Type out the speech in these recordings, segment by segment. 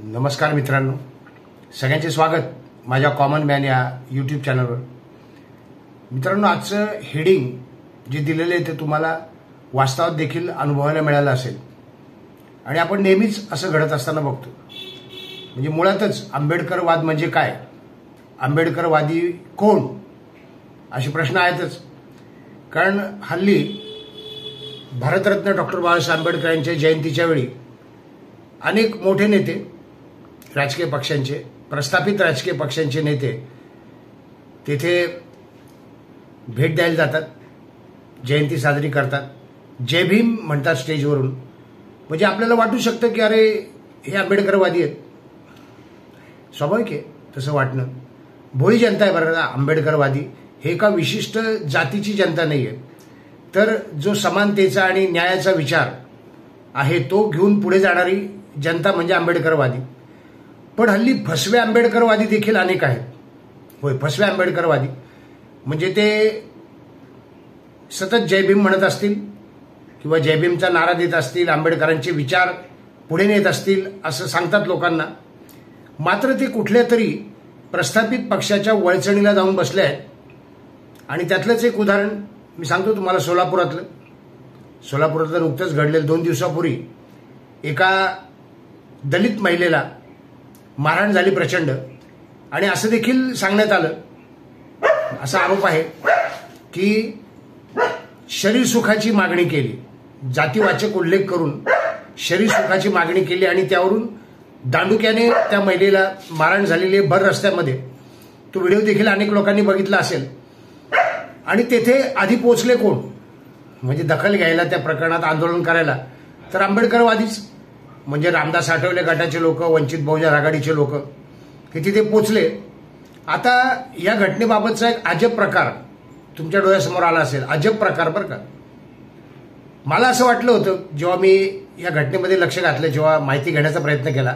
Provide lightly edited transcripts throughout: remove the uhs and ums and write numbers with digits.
नमस्कार मित्रांनो, सगळ्यांचे स्वागत माझ्या कॉमन मॅन या यूट्यूब चॅनलवर। मित्रांनो, आजचं हेडिंग जे दिलेले आहे ते तुम्हाला वास्तवात देखील अनुभवायला मिळालं असेल आणि आपण नेहमीच असं घडत असताना बघतो। म्हणजे मुळातच आंबेडकरवाद म्हणजे काय, आंबेडकरवादी कोण, असे प्रश्न आहेतच। कारण हल्ली भारतरत्न डॉक्टर बाबासाहेब आंबेडकर यांच्या जयंतीच्या वेळी अनेक मोठे नेते, राजकीय पक्षांचे, प्रस्थापित राजकीय पक्षांचे नेते तेथे भेट द्यायला जातात, जयंती साजरी करतात, जय भीम म्हणतात स्टेजवरून। म्हणजे आपल्याला वाटू शकतं की अरे हे आंबेडकरवादी आहेत। स्वाभाविक आहे तसं वाटणं। भोळी जनता आहे बरं आंबेडकरवादी, हे एका विशिष्ट जातीची जनता नाही आहे, तर जो समानतेचा आणि न्यायाचा विचार आहे तो घेऊन पुढे जाणारी जनता म्हणजे आंबेडकरवादी। पण हल्ली फसवे आंबेडकरवादी देखील अनेक आहेत। होय, फसवे आंबेडकरवादी म्हणजे ते सतत जय भीम म्हणत असतील किंवा जय भीमचा नारा देत असतील, आंबेडकरांचे विचार पुढे नेत असतील असं सांगतात लोकांना। मात्र ते कुठल्या तरी प्रस्थापित पक्षाच्या वळचणीला जाऊन बसले आहेत। आणि त्यातलंच एक उदाहरण मी सांगतो तुम्हाला, सोलापुरातलं नुकतंच घडलेलं 2 दिवसापूर्वी एका दलित महिलेला मारहाण झाली प्रचंड। आणि असं देखील सांगण्यात आलं, असा आरोप आहे की शरीर सुखाची मागणी केली, जातीवाचक उल्लेख करून शरीर सुखाची मागणी केली आणि त्यावरून दांडुक्याने त्या महिलेला मारहाण झालेली आहे भर रस्त्यामध्ये। तो व्हिडिओ देखील अनेक लोकांनी बघितला असेल। आणि तेथे आधी पोहोचले कोण, म्हणजे दखल घ्यायला, त्या प्रकरणात आंदोलन करायला, तर आंबेडकरवादीच, म्हणजे रामदास आठवले गटाचे लोक, वंचित बहुजन आघाडीचे लोक हे तिथे पोचले। आता या घटनेबाबतचा एक अजब प्रकार तुमच्या डोळ्यासमोर आला असेल, अजब प्रकार बरं का। मला असं वाटलं होतं जेव्हा मी या घटनेमध्ये लक्ष घातलं, जेव्हा माहिती घेण्याचा प्रयत्न केला,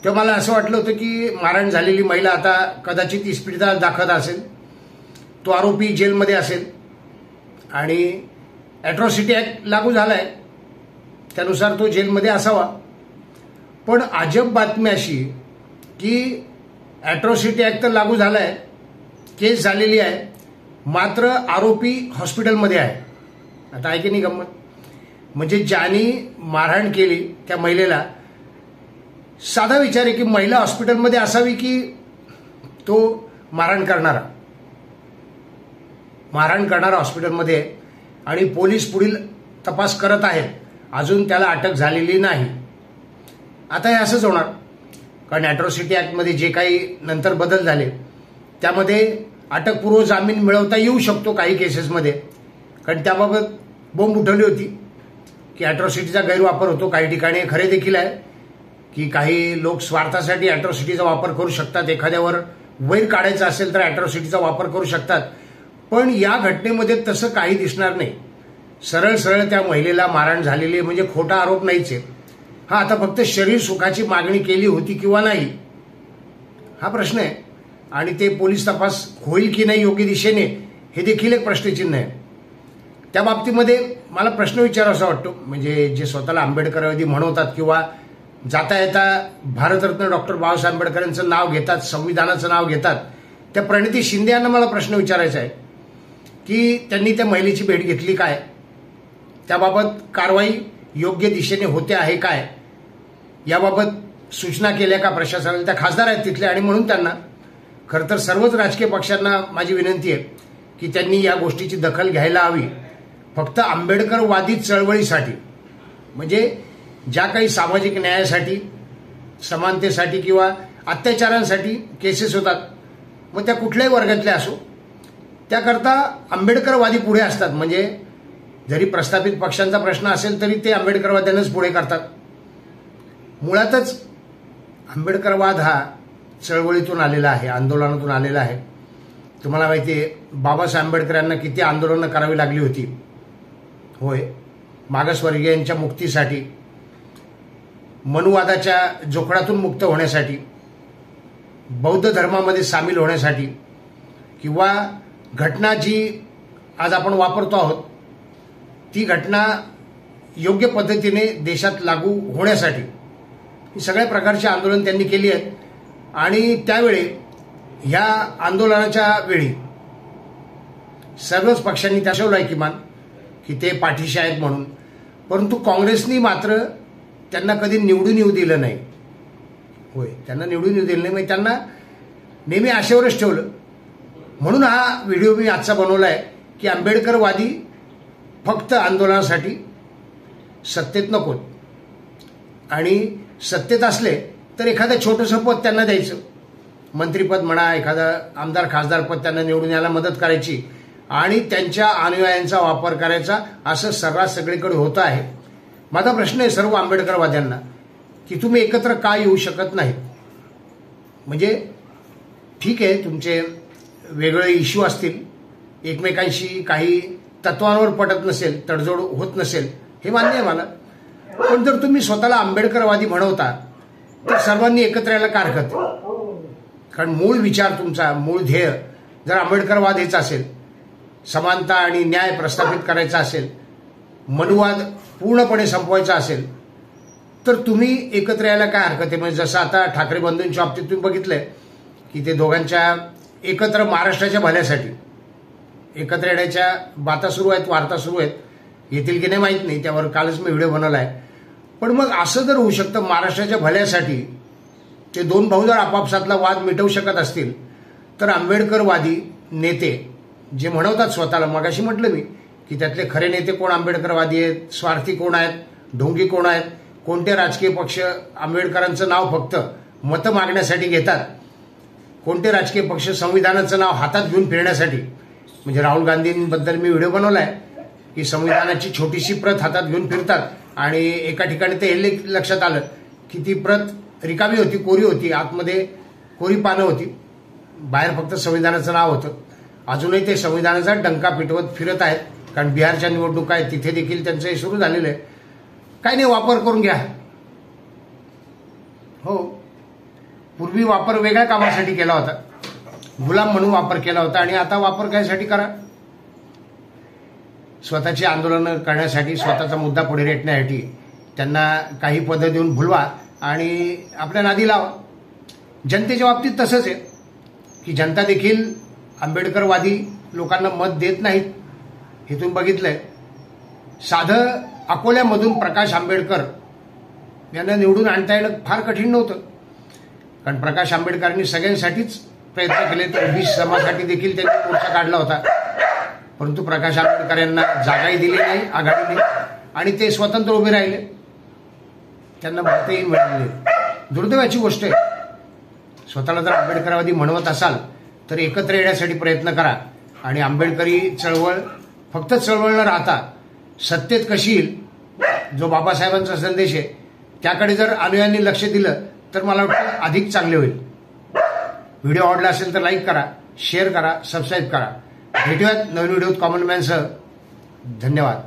तेव्हा मला असं वाटलं होतं की मारहाण झालेली महिला आता कदाचित इस्पितळात दाखल असेल, तो आरोपी जेलमध्ये असेल आणि ॲट्रॉसिटी ॲक्ट लागू झालाय त्यानुसार तो जेलमध्ये असावा। पण अजब बातमी अशी की ॲट्रॉसिटी ॲक्ट तर लागू झालाय, केस झालेली आहे, मात्र आरोपी हॉस्पिटलमध्ये आहे। आता आहे की नाही गंमत। म्हणजे ज्यांनी मारहाण केली त्या महिलेला, साधा विचार आहे की महिला हॉस्पिटलमध्ये असावी की तो मारहाण करणारा हॉस्पिटलमध्ये आहे आणि पोलीस पुढील तपास करत आहेत, अजून त्याला अटक झालेली नाही। आता हे असंच होणार, कारण ॲट्रॉसिटी ॲक्टमध्ये जे काही नंतर बदल झाले त्यामध्ये अटकपूर्व जामीन मिळवता येऊ शकतो काही केसेसमध्ये। कारण त्याबाबत बोंब उठवली होती की ॲट्रॉसिटीचा गैरवापर होतो काही ठिकाणी। खरे देखील आहे की काही लोक स्वार्थासाठी ॲट्रॉसिटीचा वापर करू शकतात, एखाद्यावर वैर काढायचा असेल तर ॲट्रॉसिटीचा वापर करू शकतात। पण या घटनेमध्ये तसं काही दिसणार नाही। सरळ सरळ त्या महिलेला मारहाण झालेली म्हणजे खोटा आरोप नाहीच आहे। हा, आता फक्त शरीर सुखाची मागणी केली होती किंवा नाही हा प्रश्न आहे। आणि ते पोलीस तपास होईल की नाही योग्य दिशेने हे देखील एक प्रश्नचिन्ह आहे। त्या बाबतीमध्ये मला प्रश्न विचारावासा वाटतो, म्हणजे जे स्वतःला आंबेडकरवादी म्हणवतात किंवा जाता येता भारतरत्न डॉक्टर बाबासाहेब आंबेडकरांचं नाव घेतात, संविधानाचं नाव घेतात, त्या प्रणिती शिंदे यांना मला प्रश्न विचारायचा आहे की त्यांनी त्या महिलेची भेट घेतली काय, त्याबाबत कारवाई योग्य दिशेने होते आहे काय, याबाबत सूचना केल्या का प्रशासनाला। त्या खासदार आहेत तिथले आणि म्हणून त्यांना, खरं तर सर्वच राजकीय पक्षांना माझी विनंती आहे की त्यांनी या गोष्टीची दखल घ्यायला हवी। फक्त आंबेडकरवादी चळवळीसाठी, म्हणजे ज्या काही सामाजिक न्यायासाठी, समानतेसाठी किंवा अत्याचारांसाठी केसेस होतात, मग त्या कुठल्याही वर्गातल्या असो, त्याकरता आंबेडकरवादी पुढे असतात। म्हणजे जरी प्रस्थापित पक्षांचा प्रश्न असेल तरी ते आंबेडकरवाद्यांनाच पुढे करतात। मुळातच आंबेडकरवाद हा चळवळीतून आलेला आहे, आंदोलनातून आलेला आहे। तुम्हाला माहिती आहे बाबासाहेब आंबेडकर यांना किती आंदोलनं करावी लागली होती। होय, मागासवर्गीयांच्या मुक्तीसाठी, मनुवादाच्या जोखडातून मुक्त होण्यासाठी, बौद्ध धर्मामध्ये सामील होण्यासाठी, किंवा घटना जी आज आपण वापरतो आहोत ती घटना योग्य पद्धतीने देशात लागू होण्यासाठी ही सगळ्या प्रकारची आंदोलन त्यांनी केली आहेत. आणि त्यावेळी ह्या आंदोलनाच्या वेळी सर्वच पक्षांनी दर्शवलं आहे किमान की ते पाठीशी आहेत म्हणून. परंतु काँग्रेसनी मात्र त्यांना कधी निवडून येऊ दिलं नाही. होय, त्यांना निवडून येऊ दिलं नाही, म्हणजे त्यांना नेहमी आशेवरच ठेवलं. म्हणून हा व्हिडिओ मी आजचा बनवला आहे की आंबेडकरवादी फक्त आंदोलनासाठी सत्तेत नकोत, आणि सत्तेत असले तर एखादं छोटंसं पद त्यांना द्यायचं, मंत्रिपद म्हणा, एखादं आमदार खासदार पद त्यांना निवडून यायला मदत करायची आणि त्यांच्या अनुयायांचा वापर करायचा, असं सर्रास सगळीकडे होतं आहे. माझा प्रश्न आहे सर्व आंबेडकरवाद्यांना की तुम्ही एकत्र का येऊ शकत नाहीत? म्हणजे ठीक आहे, तुमचे वेगळे इश्यू असतील, एकमेकांशी काही तत्वांवर पटत नसेल, तडजोड होत नसेल, हे मान्य आहे मला. पण जर तुम्ही स्वतःला आंबेडकरवादी म्हणवता तर सर्वांनी एकत्र यायला का हरकत आहे? कारण मूळ विचार तुमचा, मूळ ध्येय जर आंबेडकरवाद हेच असेल, समानता आणि न्याय प्रस्थापित करायचा असेल, मनुवाद पूर्णपणे संपवायचा असेल, तर तुम्ही एकत्र यायला काय हरकत आहे? म्हणजे जसं आता ठाकरे बंधूंच्या बाबतीत तुम्ही बघितलंय की ते दोघांच्या एकत्र महाराष्ट्राच्या भल्यासाठी एकत्र येण्याच्या बाता सुरू आहेत, वार्ता सुरू आहेत. येतील की नाही माहीत नाही, त्यावर कालच मी व्हिडिओ बनवला आहे. पण मग असं जर होऊ शकतं महाराष्ट्राच्या भल्यासाठी, ते दोन भाऊ जर आपापसातला वाद मिटवू शकत असतील, तर आंबेडकरवादी नेते जे म्हणवतात स्वतःला, मगाशी म्हटलं मी की त्यातले खरे नेते कोण आंबेडकरवादी आहेत, स्वार्थी कोण आहेत, ढोंगी कोण आहेत, कोणते राजकीय पक्ष आंबेडकरांचं नाव फक्त मतं मागण्यासाठी घेतात, कोणते राजकीय पक्ष संविधानाचं नाव हातात घेऊन फिरण्यासाठी. म्हणजे राहुल गांधींबद्दल मी व्हिडिओ बनवला आहे की संविधानाची छोटीशी प्रत हातात घेऊन फिरतात, आणि एका ठिकाणी ते हे लक्षात आलं की ती प्रत रिकामी होती, कोरी होती, आतमध्ये कोरी पानं होती, बाहेर फक्त संविधानाचं नाव होतं. अजूनही ते संविधानाचा डंका पिटवत फिरत आहेत, कारण बिहारच्या निवडणुका आहेत, तिथे देखील त्यांचं हे सुरू झालेलं आहे. काही नाही, वापर करून घ्या. हो, पूर्वी वापर वेगळ्या कामासाठी केला होता, गुलाम म्हणून वापर केला होता, आणि आता वापर कायसाठी करा? स्वतःची आंदोलनं करण्यासाठी, स्वतःचा मुद्दा पुढे रेटण्यासाठी त्यांना काही पदं देऊन भुलवा आणि आपल्या नादी लावा. जनतेच्या बाबतीत तसंच आहे की जनता देखील आंबेडकरवादी लोकांना मत देत नाहीत. हे तुम्ही बघितलंय. साधं अकोल्यामधून प्रकाश आंबेडकर यांना निवडून आणता येणं फार कठीण नव्हतं, कारण प्रकाश आंबेडकरांनी सगळ्यांसाठीच प्रयत्न केले. तर ओबीसी समाजासाठी देखील त्यांनी मोर्चा काढला होता, परंतु प्रकाश आंबेडकर यांना जागाही दिली नाही आघाडीने, आणि ते स्वतंत्र उभे राहिले, त्यांना मतही मिळाले. दुर्दैवाची गोष्ट आहे. स्वतःला जर आंबेडकरवादी म्हणवत असाल तर एकत्र येण्यासाठी प्रयत्न करा, आणि आंबेडकरी चळवळ फक्त चळवळ न राहता सत्तेत कशी येईल, जो बाबासाहेबांचा संदेश आहे, त्याकडे जर अनुयायांनी लक्ष दिलं तर मला वाटतं अधिक चांगले होईल. व्हिडिओ आवडला असेल तर लाईक करा, शेअर करा, सबस्क्राईब करा. भेटूयात नवीन व्हिडिओत कॉमन मॅनसह. धन्यवाद.